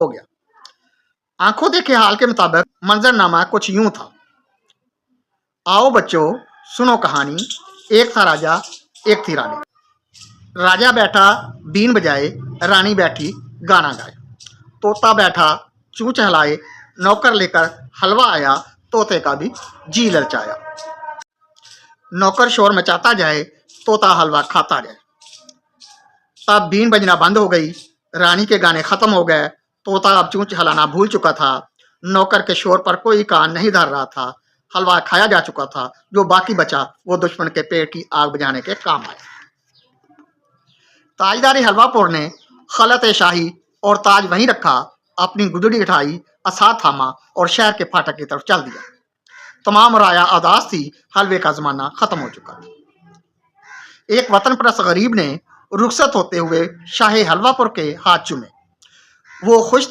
हो गया। आंखों देखे हाल के मुताबिक मंजरनामा कुछ यूं था। आओ बच्चों, सुनो कहानी। एक था राजा, एक थी रानी। राजा बैठा बीन बजाए, रानी बैठी गाना गाए। तोता बैठा चूं चहलाए, नौकर लेकर हलवा आया, तोते का भी जी ललचाया। नौकर शोर मचाता जाए, तोता हलवा खाता जाए। तब बीन बजना बंद हो गई, रानी के गाने खत्म हो गए। तोता अब चूं चहलाना भूल चुका था। नौकर के शोर पर कोई कान नहीं धर रहा था। हलवा खाया जा चुका था। जो बाकी बचा वो दुश्मन के पेट की आग बुझाने के काम आया। ताजदारी हलवापुर ने खलत शाही और ताज वहीं रखा, अपनी गुदड़ी उठाई, असाद थामा और शहर के फाटक की तरफ चल दिया। तमाम राया उदास थी, हलवे का जमाना खत्म हो चुका था। एक वतन परस्त गरीब ने रुखसत होते हुए शाही हलवापुर के हाथ चूमे। वो खुश